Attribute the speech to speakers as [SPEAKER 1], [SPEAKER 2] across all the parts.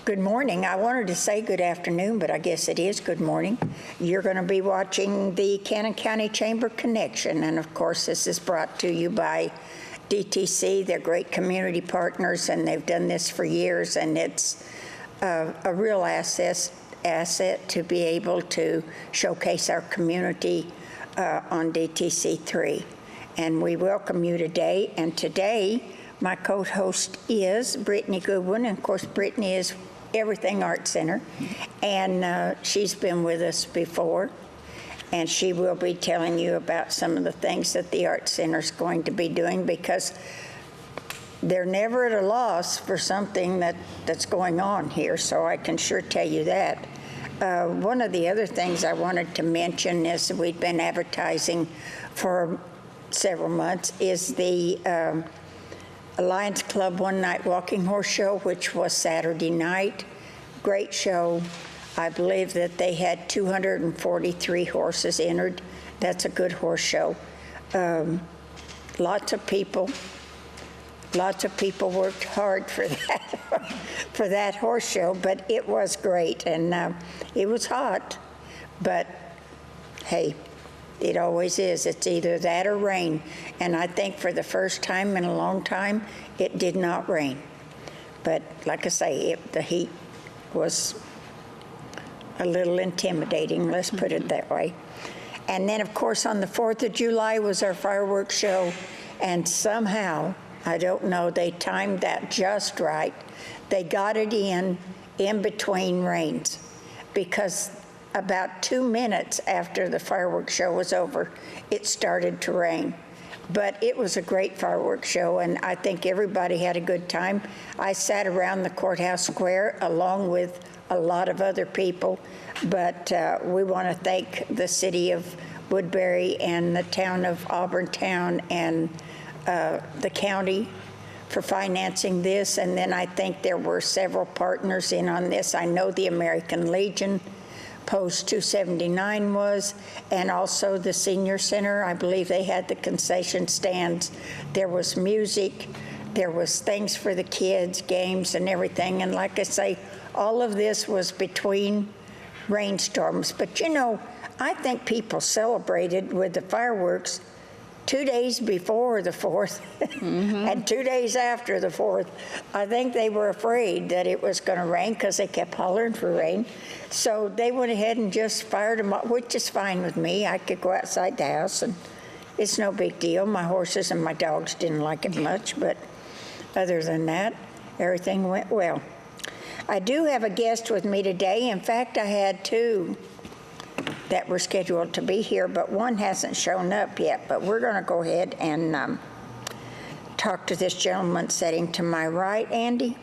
[SPEAKER 1] Good morning. I wanted to say good afternoon, but I guess it is good morning. You're going to be watching the Cannon County Chamber Connection, and of course this is brought to you by DTC. They're great community partners, and they've done this for years, and it's a real asset to be able to showcase our community on DTC3. And we welcome you today, and today my co-host is Brittany Goodwin, and of course Brittany is Everything Art Center, and she's been with us before, and she will be telling you about some of the things that the Art Center is going to be doing, because they're never at a loss for something that's going on here, so I can sure tell you that. One of the other things I wanted to mention is we've been advertising for several months is the Lions Club One Night Walking Horse Show, which was Saturday night. Great show. I believe that they had 243 horses entered. That's a good horse show. Lots of people worked hard for that, for that horse show, but it was great, and it was hot, but hey, it always is. It's either that or rain. And I think for the first time in a long time, it did not rain. But like I say, the heat was a little intimidating, let's put it that way. And then, of course, on the 4th of July was our fireworks show. And somehow, I don't know, they timed that just right. They got it in between rains, because about 2 minutes after the fireworks show was over, it started to rain. But it was a great fireworks show, and I think everybody had a good time. I sat around the courthouse square along with a lot of other people, but we want to thank the city of Woodbury and the town of Auburntown and the county for financing this. And then I think there were several partners in on this. I know the American Legion, Post 279 was, and also the Senior Center. I believe they had the concession stands. There was music, there was things for the kids, games and everything. And like I say, all of this was between rainstorms. But you know, I think people celebrated with the fireworks 2 days before the 4th and 2 days after the 4th. I think they were afraid that it was going to rain because they kept hollering for rain. So they went ahead and just fired them up, which is fine with me. I could go outside the house and it's no big deal. My horses and my dogs didn't like it much, but other than that, everything went well. I do have a guest with me today. In fact, I had two that were scheduled to be here, but one hasn't shown up yet. But we're going to go ahead and talk to this gentleman sitting to my right. Andy,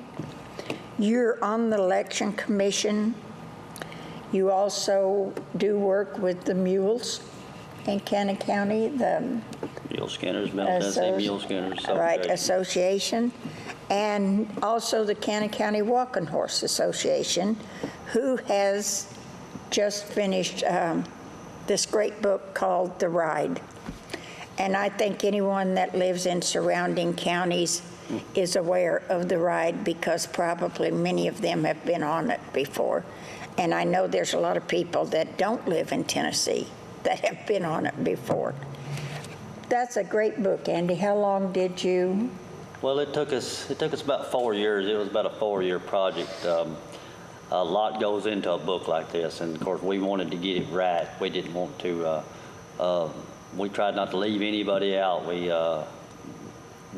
[SPEAKER 1] you're on the election commission. You also do work with the mules in Cannon County, the
[SPEAKER 2] Mule Skinners, Middle Tennessee Mule Skinners.
[SPEAKER 1] Right, association, and also the Cannon County Walking Horse Association, who has just finished this great book called The Ride. And I think anyone that lives in surrounding counties is aware of The Ride, because probably many of them have been on it before. And I know there's a lot of people that don't live in Tennessee that have been on it before. That's a great book, Andy. How long did you?
[SPEAKER 2] Well, it took us about 4 years. It was about a 4-year project. A lot goes into a book like this, and of course we wanted to get it right. We didn't want to, we tried not to leave anybody out. We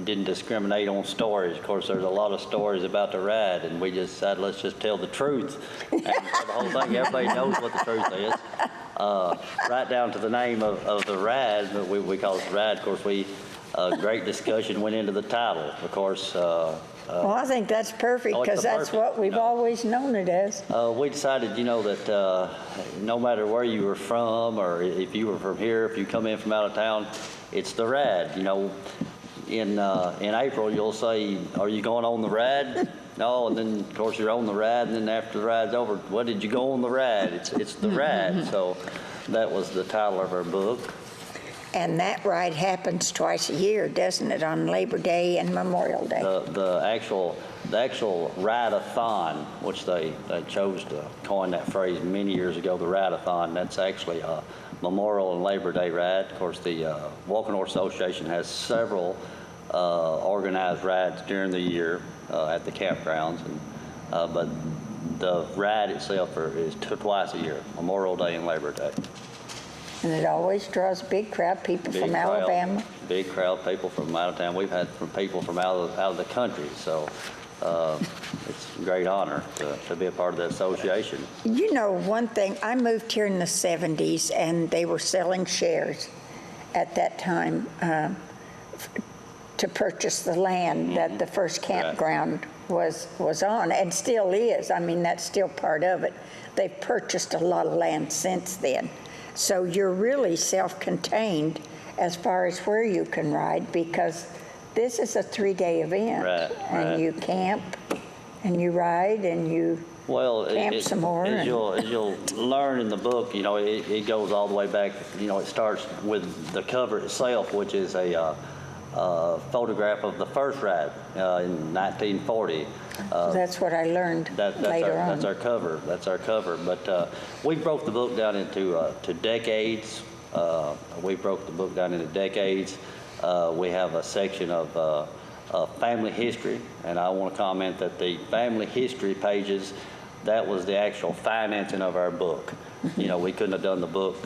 [SPEAKER 2] didn't discriminate on stories. Of course, there's a lot of stories about the ride, and we just decided, let's just tell the truth. And the whole thing, everybody knows what the truth is. Right down to the name of the ride, but we call it the ride. Of course, great discussion went into the title. Of course,
[SPEAKER 1] well, I think that's perfect, because that's what we've always known it as.
[SPEAKER 2] We decided, that no matter where you were from, or if you were from here, if you come in from out of town, it's the ride. In April, you'll say, "Are you going on the ride?" No, and then of course you're on the ride, and then after the ride's over, "What did you go on the ride?" It's the ride. So that was the title of our book.
[SPEAKER 1] And that ride happens twice a year, doesn't it, on Labor Day and Memorial Day?
[SPEAKER 2] The actual ride-a-thon, which they chose to coin that phrase many years ago, the ride-a-thon, that's actually a Memorial and Labor Day ride. Of course, the Walking Horse Association has several organized rides during the year at the campgrounds, but the ride itself is twice a year, Memorial Day and Labor Day.
[SPEAKER 1] And it always draws a big crowd, people from Alabama.
[SPEAKER 2] Big crowd, people from out of town. We've had people from out of the country, so it's a great honor to be a part of the association.
[SPEAKER 1] You know, one thing, I moved here in the 70s, and they were selling shares at that time to purchase the land that the first campground was on, and still is. I mean, that's still part of it. They've purchased a lot of land since then. So you're really self-contained as far as where you can ride, because this is a 3-day event. And you camp, and you ride, and you camp some more.
[SPEAKER 2] As you'll learn in the book, you know, it goes all the way back. You know, it starts with the cover itself, which is a photograph of the first ride in 1940.
[SPEAKER 1] That's what I learned later on.
[SPEAKER 2] That's our cover. That's our cover. But we broke the book down into to decades. We broke the book down into decades. We have a section of family history, and I want to comment that the family history pages, that was the actual financing of our book. You know, we couldn't have done the book.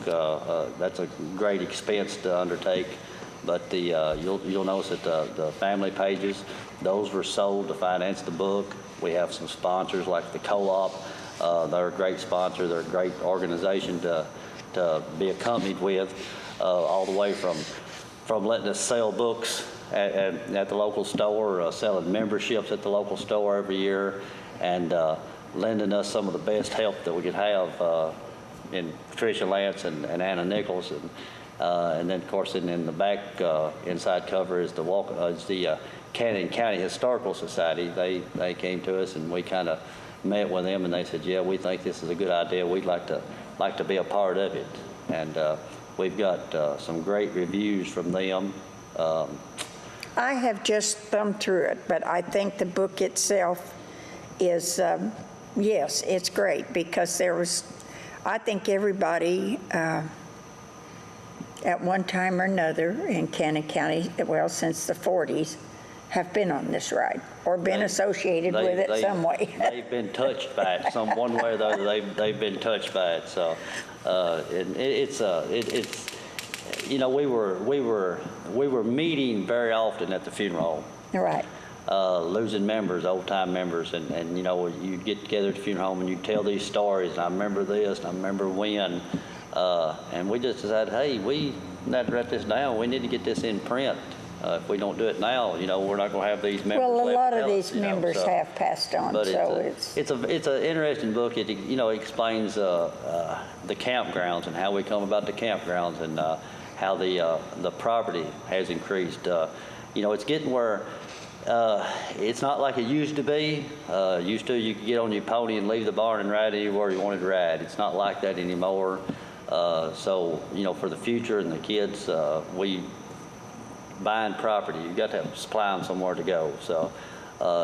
[SPEAKER 2] That's a great expense to undertake. But you'll notice that the family pages, those were sold to finance the book. We have some sponsors like the Co-op. They're a great sponsor. They're a great organization to be accompanied with, all the way from letting us sell books at the local store, selling memberships at the local store every year, and lending us some of the best help that we could have in Patricia Lance and Anna Nichols. And then, of course, in the back inside cover is the Cannon County Historical Society. They came to us, and we kind of met with them, and they said, "Yeah, we think this is a good idea. We'd like to be a part of it." And we've got some great reviews from them.
[SPEAKER 1] I have just thumbed through it, but I think the book itself is, yes, it's great, because I think everybody at one time or another in Cannon County, well, since the 40s, have been on this ride or been associated with it some way.
[SPEAKER 2] They've been touched by it, one way or the other. They've been touched by it. So it's you know, we were meeting very often at the funeral home.
[SPEAKER 1] Right.
[SPEAKER 2] Losing members, old-time members, and you know, you get together at the funeral home and you tell these stories. And I remember this, and I remember when. And we just decided, hey, we need to write this down. We need to get this in print. If we don't do it now, you know, we're not going to have these members.
[SPEAKER 1] Well, a lot of
[SPEAKER 2] left,
[SPEAKER 1] these members have passed on,
[SPEAKER 2] but
[SPEAKER 1] so
[SPEAKER 2] it's an interesting book. It, you know, explains the campgrounds and how we come about the campgrounds, and how the property has increased. You know, it's getting where it's not like it used to be. Used to, you could get on your pony and leave the barn and ride anywhere you wanted to ride. It's not like that anymore. So, you know, for the future and the kids, we buying property, you've got to supply them somewhere to go. So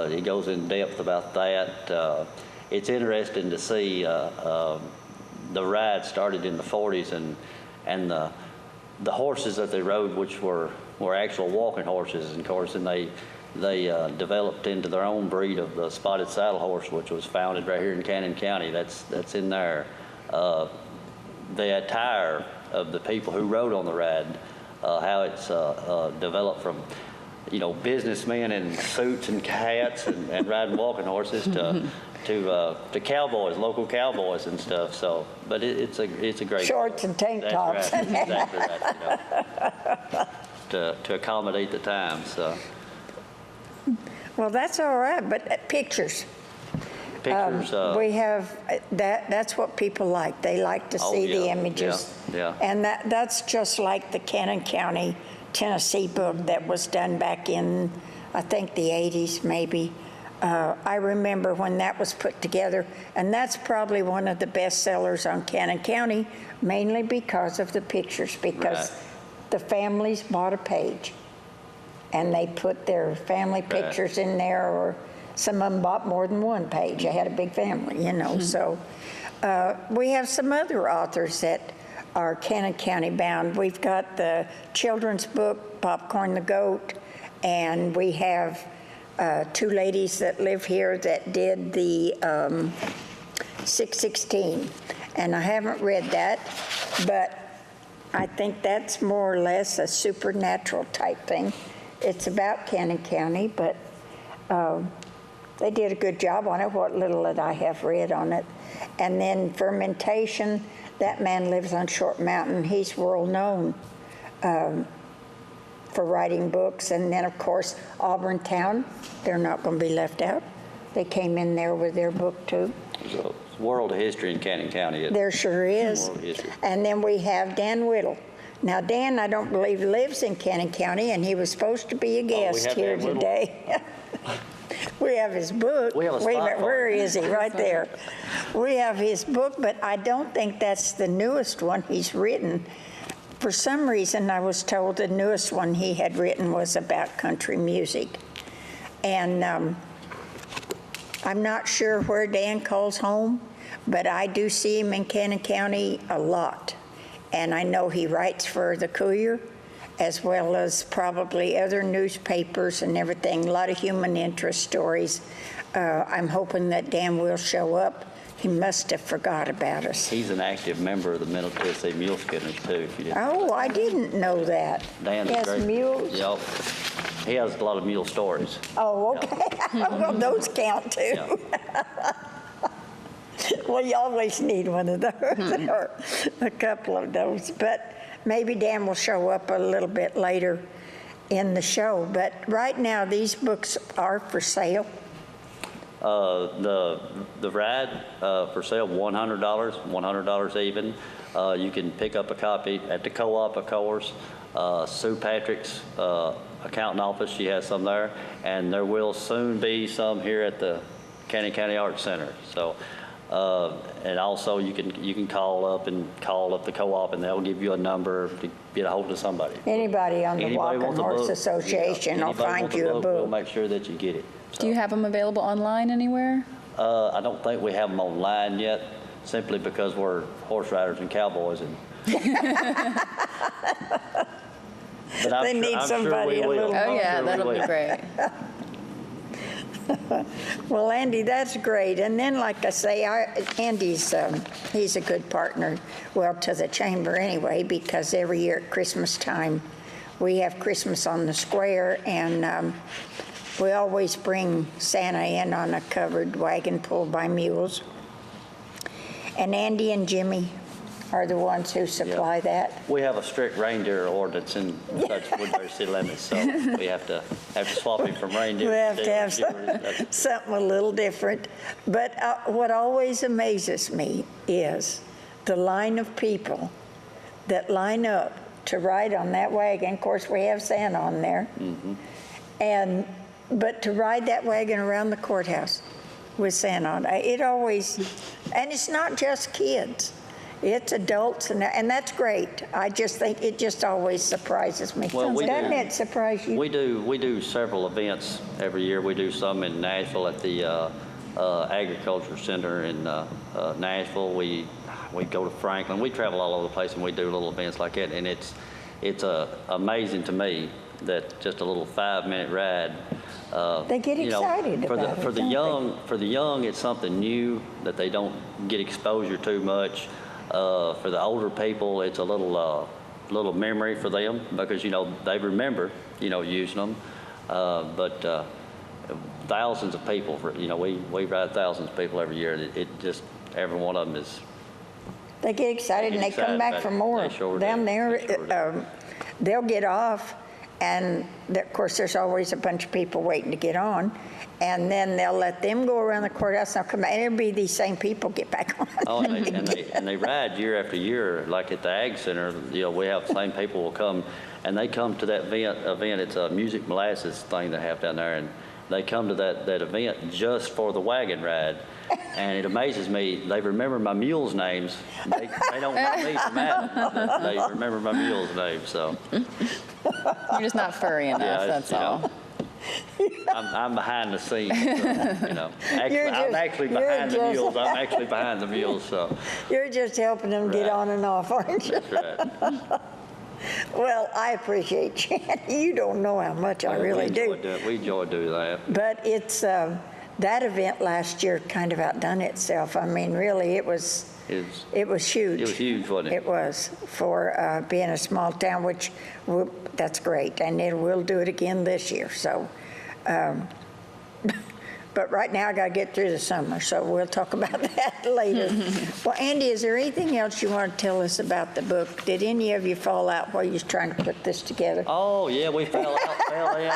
[SPEAKER 2] it goes in depth about that. It's interesting to see the ride started in the 40s, and the horses that they rode, which were actual walking horses, and of course, and they developed into their own breed of the spotted saddle horse, which was founded right here in Cannon County. That's in there. The attire of the people who rode on the ride, how it's developed from, you know, businessmen in suits and hats and riding walking horses to cowboys, local cowboys and stuff. So, but it's a great
[SPEAKER 1] shorts and tank tops.
[SPEAKER 2] Right, exactly right. You know, to accommodate the times. So.
[SPEAKER 1] Well, that's all right, but pictures.
[SPEAKER 2] Pictures.
[SPEAKER 1] We have that's what people like. They like to see the images.
[SPEAKER 2] Yeah.
[SPEAKER 1] And that's just like the Cannon County, Tennessee book that was done back in, I think, the 80s maybe. I remember when that was put together, and that's probably one of the best sellers on Cannon County, mainly because of the pictures, because the families bought a page, and they put their family pictures in there, or some of them bought more than one page. I had a big family, you know, so. We have some other authors that are Cannon County bound. We've got the children's book, Popcorn the Goat, and we have two ladies that live here that did the 616. And I haven't read that, but I think that's more or less a supernatural type thing. It's about Cannon County, but they did a good job on it, what little that I have read on it. And then fermentation, that man lives on Short Mountain. He's world known for writing books. And then, of course, Auburn Town, they're not going to be left out. They came in there with their book, too.
[SPEAKER 2] So, world of history in Cannon County.
[SPEAKER 1] There sure is.
[SPEAKER 2] World history.
[SPEAKER 1] And then we have Dan Whittle. Now, Dan, I don't believe lives in Cannon County, and he was supposed to be a guest
[SPEAKER 2] have
[SPEAKER 1] here
[SPEAKER 2] Dan Whittle?
[SPEAKER 1] today. We have his book.
[SPEAKER 2] We have a
[SPEAKER 1] Wait a
[SPEAKER 2] spot
[SPEAKER 1] minute,
[SPEAKER 2] for
[SPEAKER 1] where
[SPEAKER 2] him.
[SPEAKER 1] is he? Right there. We have his book, but I don't think that's the newest one he's written. For some reason, I was told the newest one he had written was about country music. And I'm not sure where Dan calls home, but I do see him in Cannon County a lot. And I know he writes for the Courier, as well as probably other newspapers and everything, a lot of human interest stories. I'm hoping that Dan will show up. He must have forgot about us.
[SPEAKER 2] He's an active member of the Middle Tennessee Mule Skinners, too, if you didn't.
[SPEAKER 1] Oh, I didn't know that.
[SPEAKER 2] Dan's
[SPEAKER 1] Yes,
[SPEAKER 2] great.
[SPEAKER 1] mules?
[SPEAKER 2] Yep. He has a lot of mule stories.
[SPEAKER 1] Oh, okay. Well, those count too.
[SPEAKER 2] Yeah.
[SPEAKER 1] Well, you always need one of those, or a couple of those. But maybe Dan will show up a little bit later in the show. But right now, these books are for sale.
[SPEAKER 2] The ride for sale, $100 even. You can pick up a copy at the co-op, of course. Sue Patrick's accountant office, she has some there. And there will soon be some here at the Cannon County Arts Center. So, and also you can call up the co-op, and they'll give you a number to get a hold of somebody.
[SPEAKER 1] Anybody on the
[SPEAKER 2] Anybody
[SPEAKER 1] Walker
[SPEAKER 2] wants a
[SPEAKER 1] North
[SPEAKER 2] book?
[SPEAKER 1] Association
[SPEAKER 2] Yeah.
[SPEAKER 1] will
[SPEAKER 2] Anybody
[SPEAKER 1] find
[SPEAKER 2] wants a
[SPEAKER 1] you a
[SPEAKER 2] We'll
[SPEAKER 1] book.
[SPEAKER 2] make sure that you get it. So,
[SPEAKER 3] Do you have them available online anywhere?
[SPEAKER 2] I don't think we have them online yet, simply because we're horse riders and cowboys. And but I'm
[SPEAKER 1] They
[SPEAKER 2] sure,
[SPEAKER 1] need
[SPEAKER 2] I'm
[SPEAKER 1] somebody
[SPEAKER 2] sure
[SPEAKER 1] a
[SPEAKER 2] we will.
[SPEAKER 1] little
[SPEAKER 3] Oh,
[SPEAKER 2] I'm
[SPEAKER 3] yeah,
[SPEAKER 2] sure we
[SPEAKER 3] that'll be
[SPEAKER 2] will.
[SPEAKER 3] great.
[SPEAKER 1] Well, Andy, that's great. And then, like I say, Andy's, he's a good partner, well, to the chamber anyway, because every year at Christmas time, we have Christmas on the square, and we always bring Santa in on a covered wagon pulled by mules. And Andy and Jimmy are the ones who supply that.
[SPEAKER 2] We have a strict reindeer ordinance in such Woodbury city limits, so we have to swap him from reindeer.
[SPEAKER 1] We have to have
[SPEAKER 2] That's-
[SPEAKER 1] something a little different. But what always amazes me is the line of people that line up to ride on that wagon. Of course, we have Santa on there. But to ride that wagon around the courthouse with Santa on it, it always, and it's not just kids. It's adults, and that's great. I just think it just always surprises me.
[SPEAKER 2] Well, we
[SPEAKER 1] Doesn't
[SPEAKER 2] do.
[SPEAKER 1] it surprise you?
[SPEAKER 2] We do several events every year. We do some in Nashville at the Agriculture Center in Nashville. We go to Franklin. We travel all over the place, and we do little events like that. And it's amazing to me that just a little 5-minute ride.
[SPEAKER 1] They get excited
[SPEAKER 2] for
[SPEAKER 1] about it,
[SPEAKER 2] for the
[SPEAKER 1] don't
[SPEAKER 2] young. For the young, it's something new that they don't get exposure to much. For the older people, it's a little memory for them because they remember using them. But thousands of people, we ride thousands of people every year. It just every one of them is.
[SPEAKER 1] They get excited and they come
[SPEAKER 2] excited
[SPEAKER 1] back
[SPEAKER 2] about
[SPEAKER 1] for
[SPEAKER 2] it.
[SPEAKER 1] more.
[SPEAKER 2] They sure
[SPEAKER 1] Down
[SPEAKER 2] do.
[SPEAKER 1] there,
[SPEAKER 2] They sure do.
[SPEAKER 1] they'll get off, and of course, there's always a bunch of people waiting to get on, and then they'll let them go around the courthouse, and they'll come back, and it'll be these same people get back on.
[SPEAKER 2] Oh, and they ride year after year, like at the Ag Center. We have the same people will come, and they come to that event. It's a music molasses thing they have down there, they come to that event just for the wagon ride. And it amazes me, they remember my mules' names. They don't know me from Adam. They remember my mules' names, so.
[SPEAKER 3] You're just not furry enough,
[SPEAKER 2] Yeah,
[SPEAKER 3] that's all.
[SPEAKER 2] I'm behind the scenes, you know.
[SPEAKER 1] You're
[SPEAKER 2] I'm
[SPEAKER 1] just-
[SPEAKER 2] actually
[SPEAKER 1] you're
[SPEAKER 2] behind the
[SPEAKER 1] just-
[SPEAKER 2] mules. I'm actually behind the mules, so.
[SPEAKER 1] You're just helping them get
[SPEAKER 2] Right.
[SPEAKER 1] on and off, aren't you?
[SPEAKER 2] That's right.
[SPEAKER 1] Well, I appreciate you. You don't know how much I really do.
[SPEAKER 2] We enjoy doing that.
[SPEAKER 1] But it's, that event last year kind of outdone itself. I mean, really, it was huge.
[SPEAKER 2] It was huge, wasn't it?
[SPEAKER 1] It was, for being a small town, which, that's great, and we'll do it again this year, so. But right now, I got to get through the summer, so we'll talk about that later. Well, Andy, is there anything else you want to tell us about the book? Did any of you fall out while you was trying to put this together?
[SPEAKER 2] Oh, yeah, we fell out,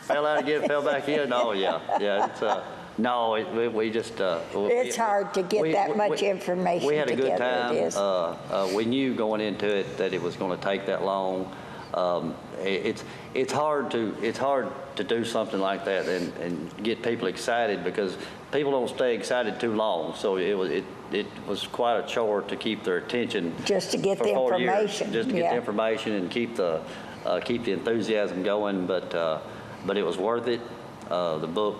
[SPEAKER 2] fell out again, fell back in. Oh, yeah, it's, no, we just.
[SPEAKER 1] It's hard to get that much information
[SPEAKER 2] We had a good
[SPEAKER 1] together,
[SPEAKER 2] time.
[SPEAKER 1] it is.
[SPEAKER 2] We knew going into it that it was going to take that long. It's hard to do something like that and get people excited, because people don't stay excited too long. So it was quite a chore to keep their attention.
[SPEAKER 1] Just to get
[SPEAKER 2] for
[SPEAKER 1] the
[SPEAKER 2] 4 years.
[SPEAKER 1] information,
[SPEAKER 2] Just to get
[SPEAKER 1] yeah.
[SPEAKER 2] the information and keep the enthusiasm going. But it was worth it. The book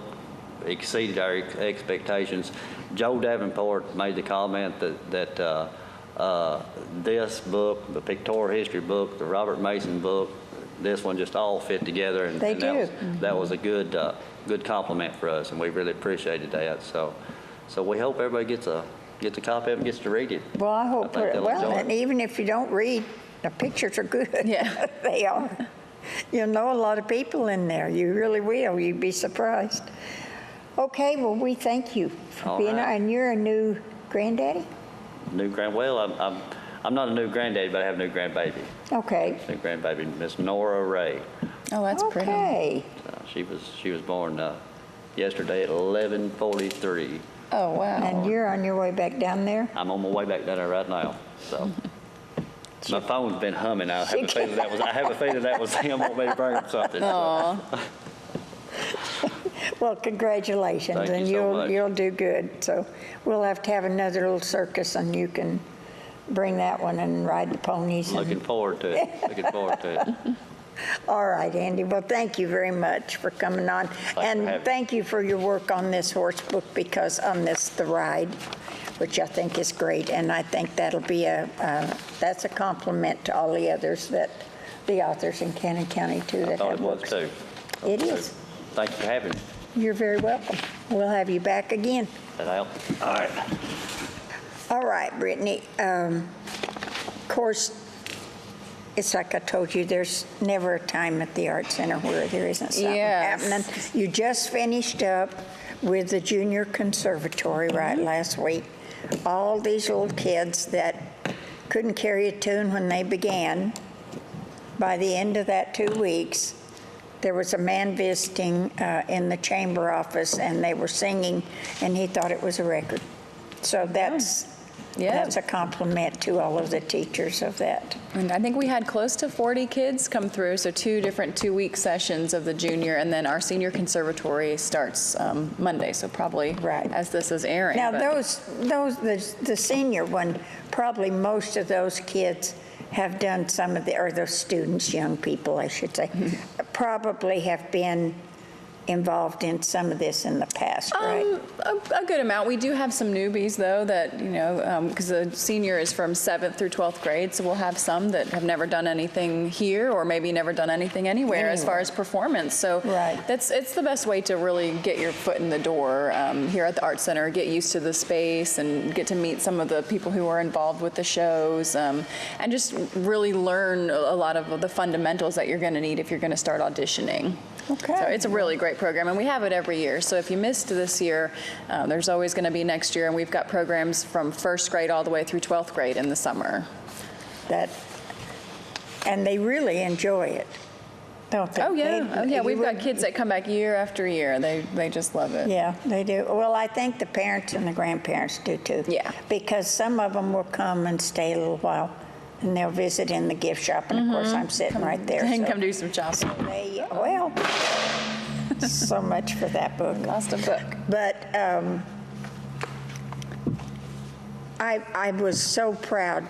[SPEAKER 2] exceeded our expectations. Joe Davenport made the comment that this book, the pictorial history book, the Robert Mason book, this one just all fit together, and,
[SPEAKER 1] They
[SPEAKER 2] and
[SPEAKER 1] do.
[SPEAKER 2] that was a good compliment for us, and we really appreciated that. So we hope everybody gets a copy of it and gets to read it.
[SPEAKER 1] Well, I hope,
[SPEAKER 2] think they'll
[SPEAKER 1] well,
[SPEAKER 2] enjoy
[SPEAKER 1] and
[SPEAKER 2] it.
[SPEAKER 1] even if you don't read, the pictures are good.
[SPEAKER 3] Yeah.
[SPEAKER 1] They are. You'll know a lot of people in there. You really will. You'd be surprised. Okay, well, we thank you for
[SPEAKER 2] All
[SPEAKER 1] being,
[SPEAKER 2] right.
[SPEAKER 1] and you're a new granddaddy?
[SPEAKER 2] Well, I'm not a new granddaddy, but I have a new grandbaby.
[SPEAKER 1] Okay.
[SPEAKER 2] New grandbaby, Miss Nora Ray.
[SPEAKER 3] Oh, that's pretty.
[SPEAKER 1] Okay.
[SPEAKER 2] She was born yesterday at 11:43.
[SPEAKER 3] Oh, wow.
[SPEAKER 1] And you're on your way back down there?
[SPEAKER 2] I'm on my way back down there right now. So my phone's been humming. I have a feeling that was him wanting me to bring him something.
[SPEAKER 3] Aw.
[SPEAKER 1] Well, congratulations.
[SPEAKER 2] Thank you
[SPEAKER 1] And
[SPEAKER 2] so much.
[SPEAKER 1] you'll do good. So we'll have to have another little circus, and you can bring that one and ride the ponies. and-
[SPEAKER 2] Looking forward to it.
[SPEAKER 1] All right, Andy. Well, thank you very much for coming on.
[SPEAKER 2] for
[SPEAKER 1] And
[SPEAKER 2] having me.
[SPEAKER 1] thank you for your work on this horse book, because on the ride, which I think is great. And I think that'll be that's a compliment to all the others, the authors in Cannon County too
[SPEAKER 2] I
[SPEAKER 1] that
[SPEAKER 2] thought
[SPEAKER 1] have
[SPEAKER 2] it was
[SPEAKER 1] books.
[SPEAKER 2] too.
[SPEAKER 1] It is.
[SPEAKER 2] Thank you for having me.
[SPEAKER 1] You're very welcome. We'll have you back again.
[SPEAKER 2] That help? All right.
[SPEAKER 1] All right, Brittany. Of course, it's like I told you, there's never a time at the Art Center where there isn't something
[SPEAKER 3] Yes.
[SPEAKER 1] happening. You just finished up with the Junior Conservatory right last week. All these little kids that couldn't carry a tune when they began, by the end of that 2 weeks, there was a man visiting in the chamber office, and they were singing, and he thought it was a record. So that's a compliment to all of the teachers of that.
[SPEAKER 3] And I think we had close to 40 kids come through, so 2 different 2-week sessions of the junior, and then our senior conservatory starts Monday, so probably
[SPEAKER 1] Right.
[SPEAKER 3] as this is airing.
[SPEAKER 1] Now,
[SPEAKER 3] but-
[SPEAKER 1] the senior one, probably most of those kids have done some of or those students, young people, I should say, probably have been involved in some of this in the past, right?
[SPEAKER 3] A good amount. We do have some newbies, though, that, because the senior is from 7th through 12th grade, so we'll have some that have never done anything here, or maybe never done anything anywhere as far as performance. So
[SPEAKER 1] Right.
[SPEAKER 3] it's the best way to really get your foot in the door here at the Art Center, get used to the space, and get to meet some of the people who are involved with the shows, and just really learn a lot of the fundamentals that you're going to need if you're going to start auditioning.
[SPEAKER 1] Okay.
[SPEAKER 3] So it's a really great program, and we have it every year. So if you missed this year, there's always going to be next year, and we've got programs from 1st grade all the way through 12th grade in the summer.
[SPEAKER 1] And they really enjoy it, don't they?
[SPEAKER 3] Oh, yeah. We've got
[SPEAKER 1] would-
[SPEAKER 3] kids that come back year after year. They just love it.
[SPEAKER 1] Yeah, they do. Well, I think the parents and the grandparents do too.
[SPEAKER 3] Yeah.
[SPEAKER 1] Because some of them will come and stay a little while, and they'll visit in the gift shop, and of course, I'm sitting right there.
[SPEAKER 3] And
[SPEAKER 1] so
[SPEAKER 3] come do some shopping.
[SPEAKER 1] well, So much for that book.
[SPEAKER 3] Lost a book.
[SPEAKER 1] But I was so proud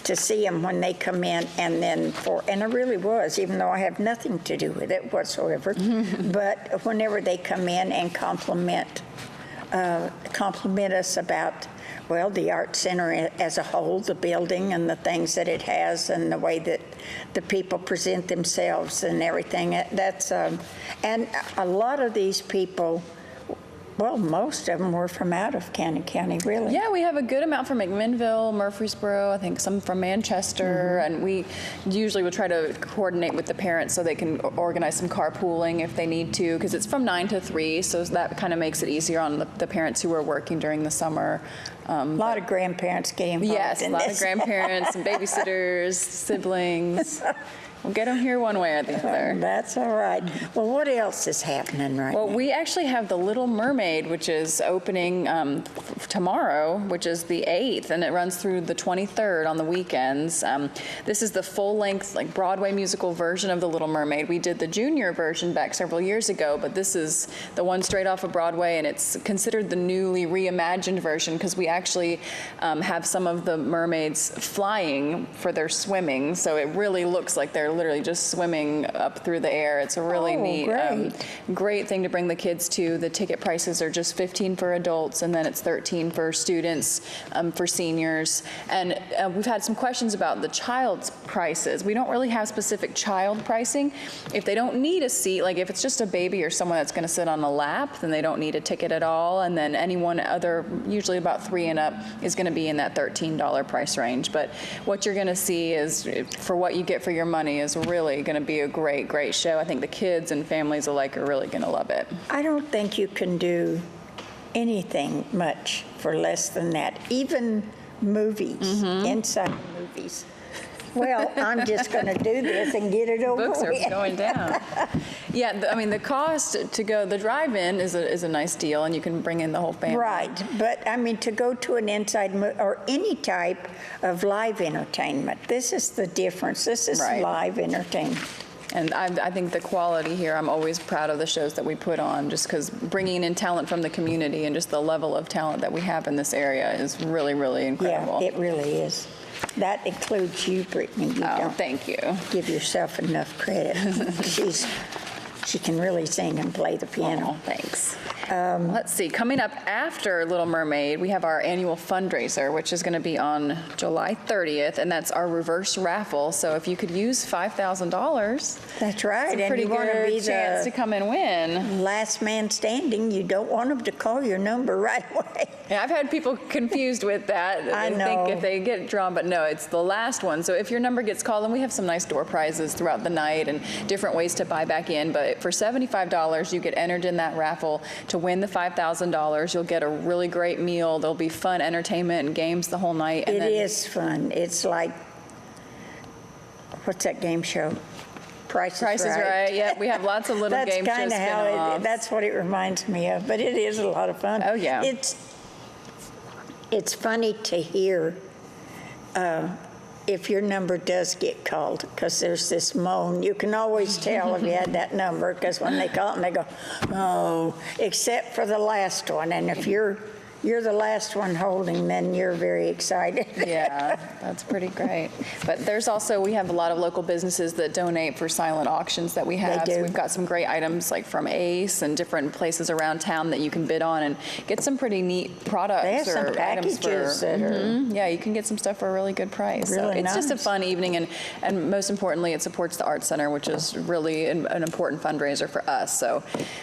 [SPEAKER 1] to see them when they come in, and then and I really was, even though I have nothing to do with it whatsoever. But whenever they come in and compliment us about, well, the Art Center as a whole, the building and the things that it has, and the way that the people present themselves and everything. That's and a lot of these people, well, most of them were from out of Cannon County, really.
[SPEAKER 3] Yeah, we have a good amount from McMinnville, Murfreesboro, I think some from Manchester, and we usually will try to coordinate with the parents so they can organize some carpooling if they need to, because it's from 9 to 3, so that kind of makes it easier on the parents who are working during the summer.
[SPEAKER 1] A lot of grandparents get involved
[SPEAKER 3] Yes, a
[SPEAKER 1] in
[SPEAKER 3] lot
[SPEAKER 1] this.
[SPEAKER 3] of grandparents and babysitters, siblings. We'll get them here one way or the other.
[SPEAKER 1] That's all right. Well, what else is happening right
[SPEAKER 3] Well,
[SPEAKER 1] now?
[SPEAKER 3] we actually have The Little Mermaid, which is opening tomorrow, which is the 8th, and it runs through the 23rd on the weekends. This is the full-length, like Broadway musical version of The Little Mermaid. We did the junior version back several years ago, but this is the one straight off of Broadway, and it's considered the newly reimagined version because we actually have some of the mermaids flying for their swimming, so it really looks like they're literally just swimming up through the air. It's a really neat, great thing to bring the kids to. The ticket prices are just $15 for adults, and then it's $13 for students, for seniors. And we've had some questions about the child's prices. We don't really have specific child pricing. If they don't need a seat, like if it's just a baby or someone that's going to sit on a lap, then they don't need a ticket at all. And then anyone other, usually about 3 and up, is going to be in that $13 price range. But what you're going to see is, for what you get for your money, is really going to be a great, great show. I think the kids and families alike are really going to love it.
[SPEAKER 1] I don't think you can do anything much for less than that, even movies, inside movies. Well, I'm just going to do this and get it over
[SPEAKER 3] Books are
[SPEAKER 1] with.
[SPEAKER 3] going down. Yeah, I mean, the cost to go, the drive-in is a nice deal, and you can bring in the whole family.
[SPEAKER 1] Right, but I mean, to go to an inside or any type of live entertainment, this is the difference. This is
[SPEAKER 3] Right.
[SPEAKER 1] live entertainment.
[SPEAKER 3] And I think the quality here, I'm always proud of the shows that we put on, just because bringing in talent from the community and just the level of talent that we have in this area is really, really incredible.
[SPEAKER 1] Yeah, it really is. That includes you, Brittany. You
[SPEAKER 3] Oh,
[SPEAKER 1] don't
[SPEAKER 3] thank you.
[SPEAKER 1] give yourself enough credit. She can really sing and play the piano.
[SPEAKER 3] Oh, thanks. Let's see, coming up after Little Mermaid, we have our annual fundraiser, which is going to be on July 30th, and that's our reverse raffle. So if you could use $5,000,
[SPEAKER 1] That's right.
[SPEAKER 3] it's a
[SPEAKER 1] And
[SPEAKER 3] pretty
[SPEAKER 1] you want to
[SPEAKER 3] good
[SPEAKER 1] be
[SPEAKER 3] chance to
[SPEAKER 1] the
[SPEAKER 3] come and win.
[SPEAKER 1] last man standing. You don't want them to call your number right away.
[SPEAKER 3] Yeah, I've had people confused with that.
[SPEAKER 1] I
[SPEAKER 3] They
[SPEAKER 1] know.
[SPEAKER 3] think if they get drawn, but no, it's the last one. So if your number gets called, and we have some nice door prizes throughout the night and different ways to buy back in, but for $75, you get entered in that raffle to win the $5,000. You'll get a really great meal. There'll be fun entertainment and games the whole night. And
[SPEAKER 1] It
[SPEAKER 3] then
[SPEAKER 1] is fun. It's like, what's that game show? Price
[SPEAKER 3] Price is Right. Yeah, we have lots of little game show
[SPEAKER 1] That's kind of how
[SPEAKER 3] spin-offs.
[SPEAKER 1] that's what it reminds me of, but it is a lot of fun.
[SPEAKER 3] Oh, yeah.
[SPEAKER 1] It's funny to hear if your number does get called, because there's this moan. You can always tell if you had that number, because when they call it, they go, oh, except for the last one. And if you're the last one holding, then you're very excited.
[SPEAKER 3] Yeah, that's pretty great. But there's also, we have a lot of local businesses that donate for silent auctions that we have.
[SPEAKER 1] They do.
[SPEAKER 3] So we've got some great items like from Ace and different places around town that you can bid on and get some pretty neat products
[SPEAKER 1] They have some
[SPEAKER 3] or items
[SPEAKER 1] packages
[SPEAKER 3] for.
[SPEAKER 1] that are
[SPEAKER 3] Yeah, you can get some stuff for a really good price. So
[SPEAKER 1] Really
[SPEAKER 3] it's just a
[SPEAKER 1] nice.
[SPEAKER 3] fun evening, and most importantly, it supports the Art Center, which is really an important fundraiser for us. So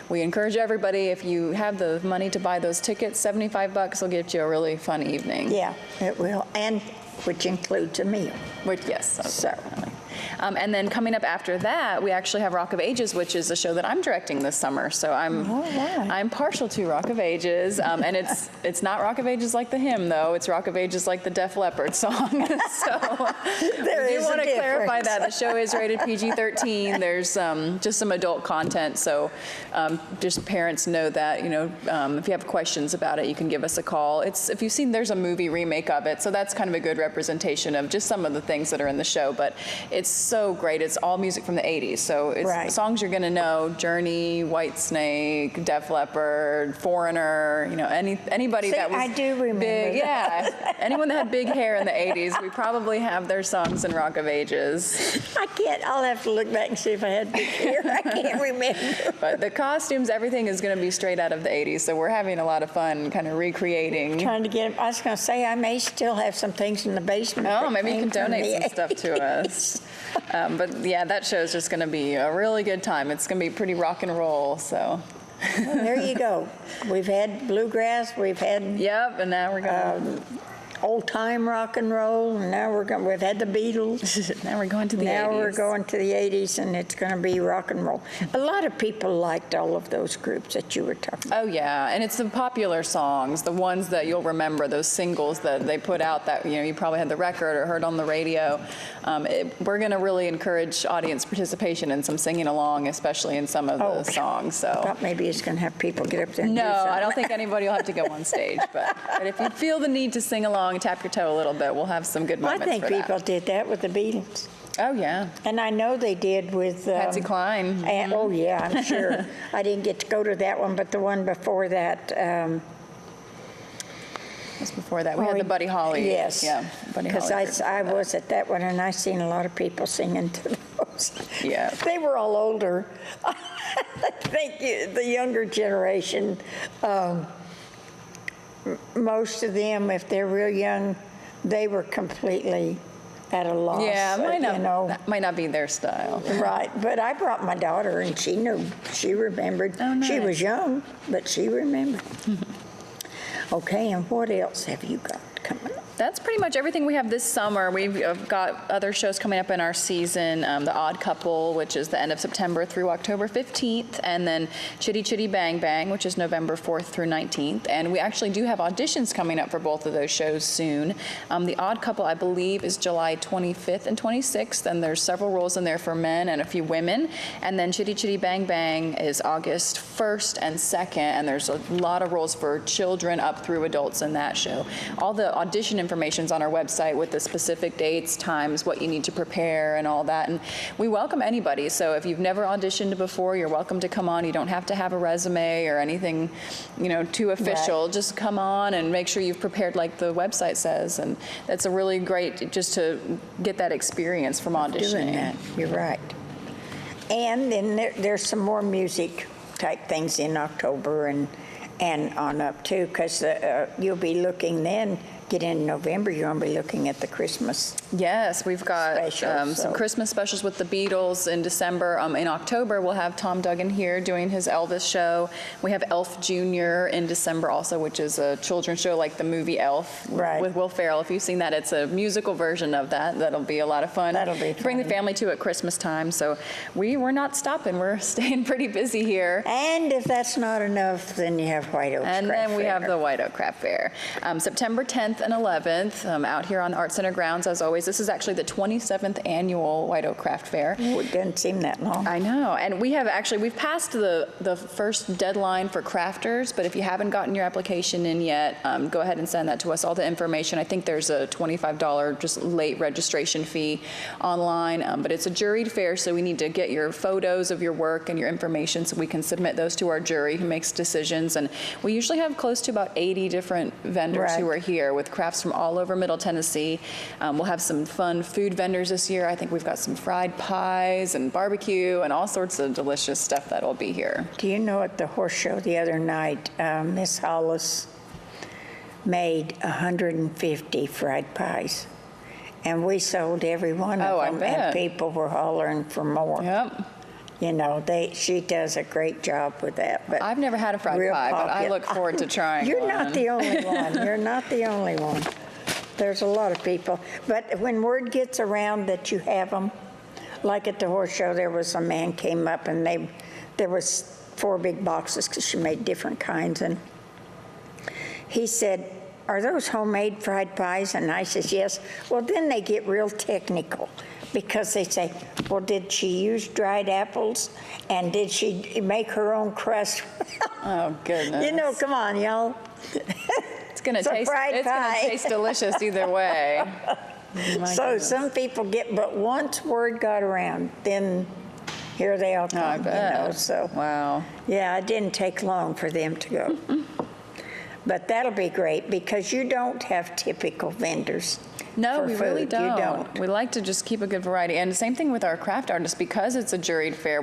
[SPEAKER 3] we encourage everybody, if you have the money to buy those tickets, $75 will get you a really fun evening.
[SPEAKER 1] Yeah, it will, and which includes a meal.
[SPEAKER 3] Which, yes.
[SPEAKER 1] So-
[SPEAKER 3] definitely. And then coming up after that, we actually have Rock of Ages, which is a show that I'm directing this summer. So I'm partial to Rock of Ages, and it's not Rock of Ages like the hymn, though. It's Rock of Ages like the Def Leppard song. So
[SPEAKER 1] There
[SPEAKER 3] we
[SPEAKER 1] is
[SPEAKER 3] do
[SPEAKER 1] a
[SPEAKER 3] want to clarify
[SPEAKER 1] difference.
[SPEAKER 3] that. The show is rated PG-13. There's just some adult content, so just parents know that, if you have questions about it, you can give us a call. If you've seen, there's a movie remake of it, so that's kind of a good representation of just some of the things that are in the show, but it's so great. It's all music from the 80s. So it's
[SPEAKER 1] Right.
[SPEAKER 3] songs you're going to know: Journey, Whitesnake, Def Leppard, Foreigner, anybody
[SPEAKER 1] See,
[SPEAKER 3] that was
[SPEAKER 1] I do remember
[SPEAKER 3] big.
[SPEAKER 1] that.
[SPEAKER 3] Yeah. Anyone that had big hair in the 80s, we probably have their songs in Rock of Ages.
[SPEAKER 1] I'll have to look back and see if I had big hair. I can't remember.
[SPEAKER 3] But the costumes, everything is going to be straight out of the 80s. So we're having a lot of fun kind of recreating.
[SPEAKER 1] Trying to get, I was going to say, I may still have some things in the basement.
[SPEAKER 3] Oh,
[SPEAKER 1] that
[SPEAKER 3] maybe you
[SPEAKER 1] came
[SPEAKER 3] can
[SPEAKER 1] from
[SPEAKER 3] donate
[SPEAKER 1] the
[SPEAKER 3] some stuff to
[SPEAKER 1] 80s.
[SPEAKER 3] us. But yeah, that show is just going to be a really good time. It's going to be pretty rock and roll. So,
[SPEAKER 1] Well, there you go. We've had bluegrass, we've had
[SPEAKER 3] yep. And now we're going.
[SPEAKER 1] old-time rock and roll, and now we've had the Beatles.
[SPEAKER 3] Now we're going to the 80s.
[SPEAKER 1] Now we're going to the 80s, and it's going to be rock and roll. A lot of people liked all of those groups that you were talking about.
[SPEAKER 3] Oh yeah, and it's the popular songs, the ones that you'll remember, those singles that they put out that you probably had the record or heard on the radio. We're going to really encourage audience participation and some singing along, especially in some of the songs.
[SPEAKER 1] I
[SPEAKER 3] So.
[SPEAKER 1] thought maybe it's going to have people get up there and do
[SPEAKER 3] No,
[SPEAKER 1] something.
[SPEAKER 3] I don't think anybody will have to go on stage. But if you feel the need to sing along, tap your toe a little bit, we'll have some good
[SPEAKER 1] Well,
[SPEAKER 3] moments
[SPEAKER 1] I think
[SPEAKER 3] for
[SPEAKER 1] people
[SPEAKER 3] that.
[SPEAKER 1] did that with the Beatles.
[SPEAKER 3] Oh yeah,
[SPEAKER 1] And I know they did with...
[SPEAKER 3] Patsy Cline.
[SPEAKER 1] And, oh, yeah, I'm sure. I didn't get to go to that one, but the one before that,
[SPEAKER 3] Just before that, we had the Buddy Holly.
[SPEAKER 1] yes.
[SPEAKER 3] Yeah, Buddy Holly.
[SPEAKER 1] Because
[SPEAKER 3] group.
[SPEAKER 1] I was at that one, and I seen a lot of people singing to those.
[SPEAKER 3] Yeah.
[SPEAKER 1] They were all older. I think the younger generation, most of them, if they're real young, they were completely at a loss.
[SPEAKER 3] Yeah,
[SPEAKER 1] But,
[SPEAKER 3] that might not be their style.
[SPEAKER 1] Right, but I brought my daughter, and she knew, she remembered.
[SPEAKER 3] Oh,
[SPEAKER 1] She
[SPEAKER 3] nice.
[SPEAKER 1] was young, but she remembered. Okay, and what else have you got coming up?
[SPEAKER 3] That's pretty much everything we have this summer. We've got other shows coming up in our season. The Odd Couple, which is the end of September through October 15th, and then Chitty Chitty Bang Bang, which is November 4th through 19th. And we actually do have auditions coming up for both of those shows soon. The Odd Couple, I believe, is July 25th and 26th, and there's several roles in there for men and a few women. And then Chitty Chitty Bang Bang is August 1st and 2nd, and there's a lot of roles for children up through adults in that show. All the audition information's on our website with the specific dates, times, what you need to prepare, and all that. And we welcome anybody. So if you've never auditioned before, you're welcome to come on. You don't have to have a resume or anything, too official.
[SPEAKER 1] Right.
[SPEAKER 3] Just come on and make sure you've prepared like the website says. And that's a really great just to get that experience from auditioning.
[SPEAKER 1] Doing that, you're right. And then there's some more music type things in October and on up too, because you'll be looking then, get in November, you're going to be looking at the Christmas.
[SPEAKER 3] Yes, we've got
[SPEAKER 1] Specials,
[SPEAKER 3] some
[SPEAKER 1] so.
[SPEAKER 3] Christmas specials with the Beatles in December. In October, we'll have Tom Duggan here doing his Elvis show. We have Elf Jr. in December also, which is a children's show like the movie Elf
[SPEAKER 1] Right.
[SPEAKER 3] with Will Ferrell. If you've seen that, it's a musical version of that. That'll be a lot of fun.
[SPEAKER 1] That'll be
[SPEAKER 3] Bring the
[SPEAKER 1] fun.
[SPEAKER 3] family to at Christmas time. So we're not stopping. We're staying pretty busy here.
[SPEAKER 1] And if that's not enough, then you have White Oaks
[SPEAKER 3] And
[SPEAKER 1] Craft
[SPEAKER 3] then we have
[SPEAKER 1] Fair.
[SPEAKER 3] the White Oak Craft Fair. September 10th and 11th, out here on Art Center grounds, as always. This is actually the 27th annual White Oak Craft Fair.
[SPEAKER 1] Oh, it doesn't seem that long.
[SPEAKER 3] I know, and we've passed the first deadline for crafters, but if you haven't gotten your application in yet, go ahead and send that to us, all the information. I think there's a $25 just late registration fee online, but it's a juried fair, so we need to get your photos of your work and your information so we can submit those to our jury who makes decisions. And we usually have close to about 80 different vendors who
[SPEAKER 1] Right.
[SPEAKER 3] are here with crafts from all over Middle Tennessee. We'll have some fun food vendors this year. I think we've got some fried pies and barbecue and all sorts of delicious stuff that'll be here.
[SPEAKER 1] Do you know at the horse show the other night, Miss Hollis made 150 fried pies. And we sold every one
[SPEAKER 3] Oh, I
[SPEAKER 1] of them,
[SPEAKER 3] bet.
[SPEAKER 1] and people were hollering for more.
[SPEAKER 3] Yep.
[SPEAKER 1] She does a great job with that. But
[SPEAKER 3] I've never had a fried
[SPEAKER 1] real
[SPEAKER 3] pie, but I
[SPEAKER 1] popular.
[SPEAKER 3] look forward to trying
[SPEAKER 1] You're
[SPEAKER 3] one.
[SPEAKER 1] not the only one. You're not the only one. There's a lot of people. But when word gets around that you have them, like at the horse show, there was a man came up and there was 4 big boxes because she made different kinds. And he said, "Are those homemade fried pies?" And I says, "Yes." Well, then they get real technical because they say, "Well, did she use dried apples? And did she make her own crust?"
[SPEAKER 3] Oh, goodness.
[SPEAKER 1] Come on, y'all.
[SPEAKER 3] It's gonna
[SPEAKER 1] it's a
[SPEAKER 3] taste.
[SPEAKER 1] fried
[SPEAKER 3] It's gonna
[SPEAKER 1] pie.
[SPEAKER 3] taste delicious either way.
[SPEAKER 1] So some people get, but once word got around, then here they all
[SPEAKER 3] Oh, I
[SPEAKER 1] come,
[SPEAKER 3] bet.
[SPEAKER 1] so.
[SPEAKER 3] Wow.
[SPEAKER 1] Yeah, it didn't take long for them to go. But that'll be great because you don't have typical vendors.
[SPEAKER 3] No,
[SPEAKER 1] for
[SPEAKER 3] we really
[SPEAKER 1] food.
[SPEAKER 3] don't.
[SPEAKER 1] You don't.
[SPEAKER 3] We like to just keep a good variety. And the same thing with our craft artists, because it's a juried fair,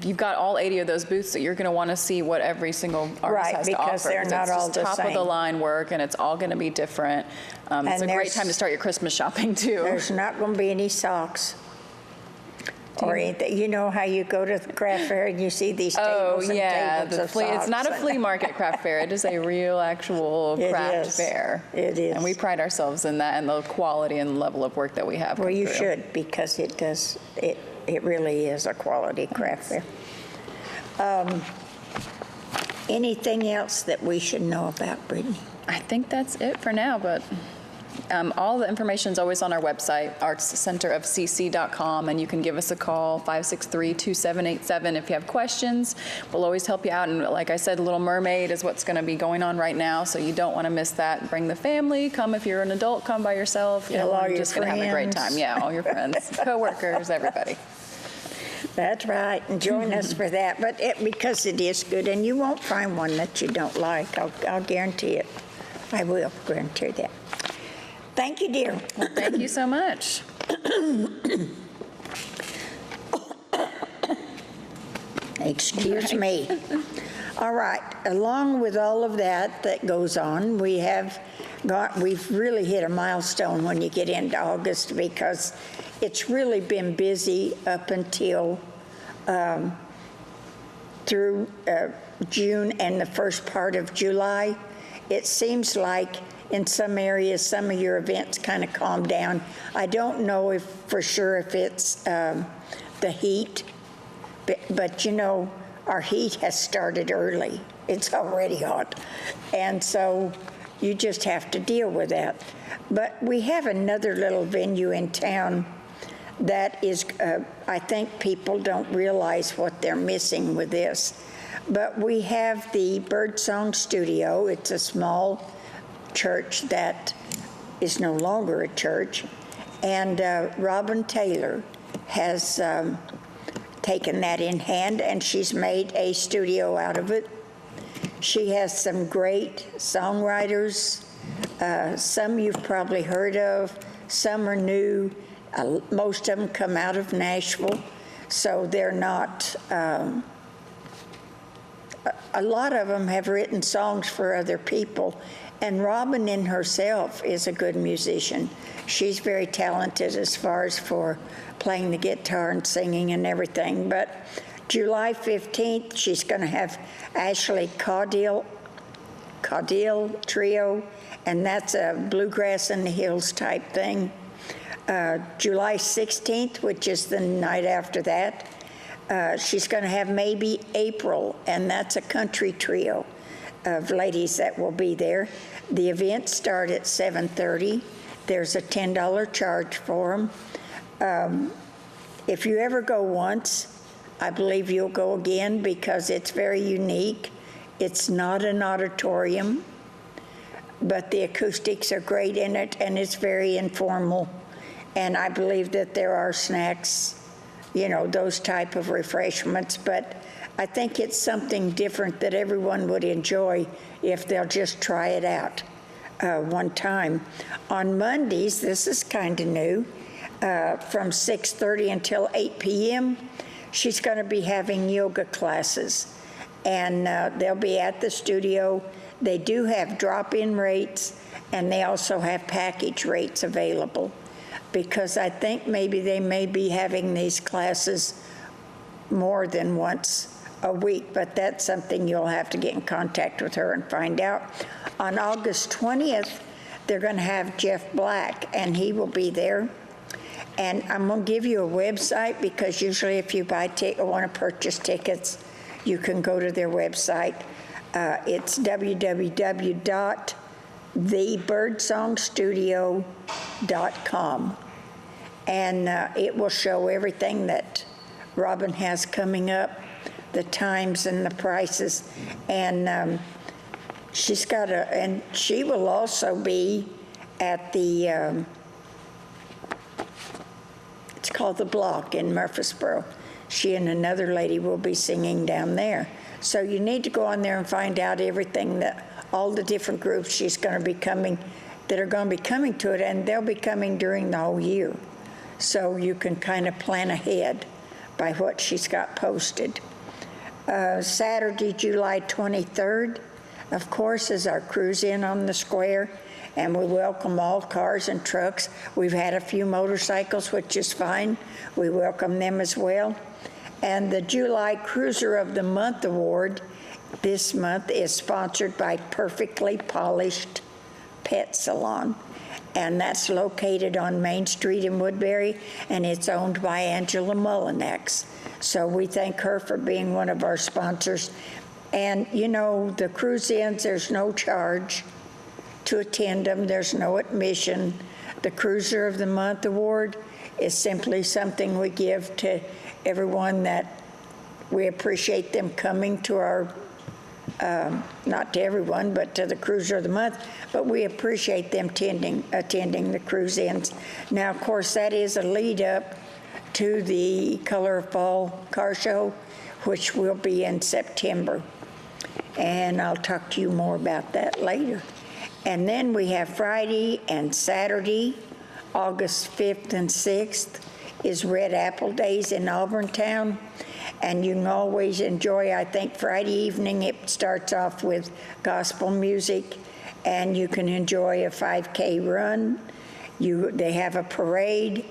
[SPEAKER 3] you've got all 80 of those booths that you're going to want to see what every single artist
[SPEAKER 1] Right,
[SPEAKER 3] has to
[SPEAKER 1] because
[SPEAKER 3] offer.
[SPEAKER 1] they're not all the
[SPEAKER 3] It's just top of the
[SPEAKER 1] same.
[SPEAKER 3] line work, and it's all going to be different. It's a great
[SPEAKER 1] there's-
[SPEAKER 3] time to start your Christmas shopping, too.
[SPEAKER 1] There's not going to be any socks. Or anything. You know how you go to the craft fair and you see these
[SPEAKER 3] Oh,
[SPEAKER 1] tables and
[SPEAKER 3] yeah,
[SPEAKER 1] tables of
[SPEAKER 3] it's not a
[SPEAKER 1] socks?
[SPEAKER 3] flea market craft fair. It is a real, actual
[SPEAKER 1] It
[SPEAKER 3] craft
[SPEAKER 1] is.
[SPEAKER 3] fair.
[SPEAKER 1] It is.
[SPEAKER 3] And we pride ourselves in that and the quality and level of work that we have.
[SPEAKER 1] Well,
[SPEAKER 3] come
[SPEAKER 1] you
[SPEAKER 3] through.
[SPEAKER 1] should, because it does, it really is a quality craft fair. Anything else that we should know about, Brittany?
[SPEAKER 3] I think that's it for now, but all the information is always on our website, artscenterofcc.com, and you can give us a call, 563-2787, if you have questions. We'll always help you out. And like I said, Little Mermaid is what's going to be going on right now, so you don't want to miss that. Bring the family. Come if you're an adult. Come by yourself.
[SPEAKER 1] Tell all
[SPEAKER 3] We're
[SPEAKER 1] your
[SPEAKER 3] just going to have a great
[SPEAKER 1] friends.
[SPEAKER 3] time. Yeah, all your friends, coworkers, everybody.
[SPEAKER 1] That's right, and join us for that, but because it is good, and you won't find one that you don't like, I'll guarantee it. I will guarantee that. Thank you, dear.
[SPEAKER 3] Thank you so much.
[SPEAKER 1] Excuse me. All right, along with all of that goes on, we've really hit a milestone when you get into August because it's really been busy up until through June and the first part of July. It seems like in some areas, some of your events kind of calmed down. I don't know for sure if it's the heat, but you know, our heat has started early. It's already hot. And so you just have to deal with that. But we have another little venue in town that is, I think people don't realize what they're missing with this. But we have the Birdsong Studio. It's a small church that is no longer a church. And Robin Taylor has taken that in hand, and she's made a studio out of it. She has some great songwriters. Some you've probably heard of. Some are new. Most of them come out of Nashville, so they're not, a lot of them have written songs for other people, and Robin in herself is a good musician. She's very talented as far as for playing the guitar and singing and everything, but July 15th, she's going to have Ashley Caudill Trio, and that's a bluegrass in the hills type thing. July 16th, which is the night after that, she's going to have maybe April, and that's a country trio of ladies that will be there. The events start at 7:30. There's a $10 charge for them. If you ever go once, I believe you'll go again because it's very unique. It's not an auditorium, but the acoustics are great in it, and it's very informal. And I believe that there are snacks, you know, those type of refreshments, but I think it's something different that everyone would enjoy if they'll just try it out one time. On Mondays, this is kind of new, from 6:30 until 8 p.m., she's going to be having yoga classes, and they'll be at the studio. They do have drop-in rates, and they also have package rates available, because I think maybe they may be having these classes more than once a week, but that's something you'll have to get in contact with her and find out. On August 20th, they're going to have Jeff Black, and he will be there. And I'm going to give you a website, because usually if you buy or want to purchase tickets, you can go to their website. It's www.thebirdsongstudio.com. And it will show everything that Robin has coming up, the times and the prices. And she will also be at the, it's called The Block in Murfreesboro. She and another lady will be singing down there. So you need to go on there and find out everything that, all the different groups she's going to be coming, that are going to be coming to it, and they'll be coming during the whole year. So you can kind of plan ahead by what she's got posted. Saturday, July 23rd, of course, is our cruise in on the square, and we welcome all cars and trucks. We've had a few motorcycles, which is fine. We welcome them as well. And the July Cruiser of the Month Award this month is sponsored by Perfectly Polished Pet Salon, and that's located on Main Street in Woodbury, and it's owned by Angela Mullinax. So we thank her for being one of our sponsors. And you know, the cruise-ins, there's no charge to attend them. There's no admission. The Cruiser of the Month Award is simply something we give to everyone that we appreciate them coming to our, not to everyone, but to the Cruiser of the Month, but we appreciate them attending the cruise-ins. Now, of course, that is a lead-up to the Color of Fall car show, which will be in September. And I'll talk to you more about that later. And then we have Friday and Saturday, August 5th and 6th, is Red Apple Days in Auburntown. And you can always enjoy, I think, Friday evening, it starts off with gospel music, and you can enjoy a 5K run. They have a parade.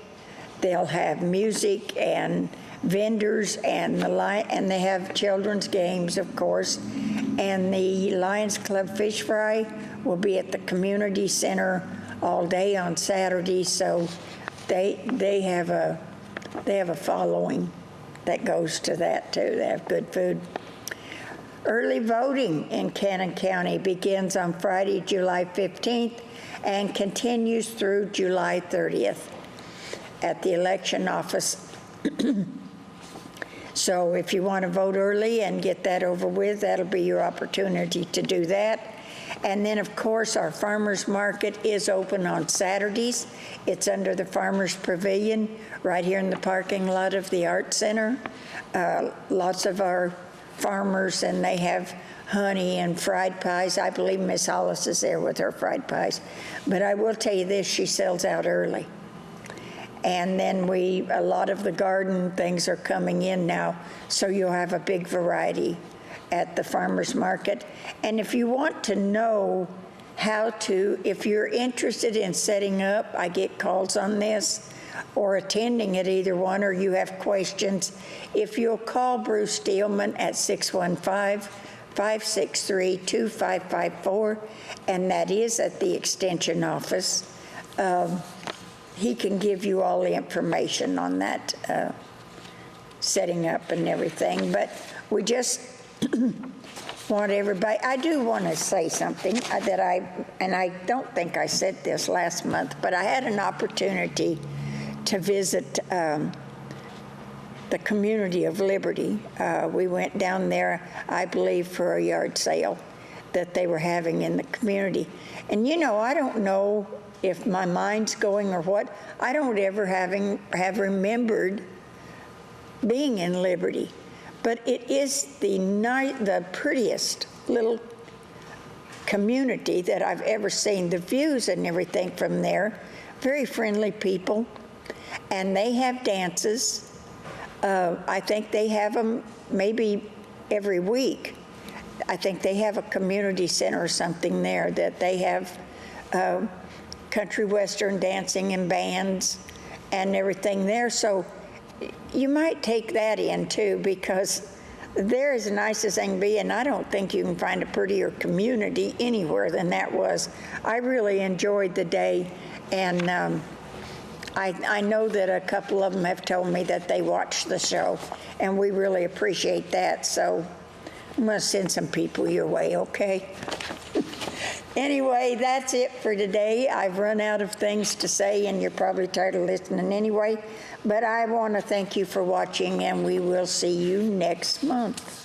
[SPEAKER 1] They'll have music and vendors, and they have children's games, of course. And the Lions Club Fish Fry will be at the community center all day on Saturday. So they have a following that goes to that too. They have good food. Early voting in Cannon County begins on Friday, July 15th, and continues through July 30th at the election office. So if you want to vote early and get that over with, that'll be your opportunity to do that. And then, of course, our farmers market is open on Saturdays. It's under the Farmers Pavilion right here in the parking lot of the Art Center. Lots of our farmers, and they have honey and fried pies. I believe Miss Hollis is there with her fried pies. But I will tell you this, she sells out early. And then a lot of the garden things are coming in now, so you'll have a big variety at the farmers market. And if you want to know if you're interested in setting up, I get calls on this, or attending at either one, or you have questions, if you'll call Bruce Steelman at 615-563-2554, and that is at the Extension office, he can give you all the information on that setting up and everything. But we just want everybody, I do want to say something that I don't think I said this last month, but I had an opportunity to visit the community of Liberty. We went down there, I believe, for a yard sale that they were having in the community. And you know, I don't know if my mind's going or what, I don't ever have remembered being in Liberty. But it is the prettiest little community that I've ever seen. The views and everything from there, very friendly people. And they have dances. I think they have them maybe every week. I think they have a community center or something there that they have country western dancing and bands and everything there. So you might take that in too, because they're as nice as they can be, and I don't think you can find a prettier community anywhere than that was. I really enjoyed the day, and I know that a couple of them have told me that they watched the show, and we really appreciate that. So I'm going to send some people your way, okay? Anyway, that's it for today. I've run out of things to say, and you're probably tired of listening anyway. But I want to thank you for watching, and we will see you next month.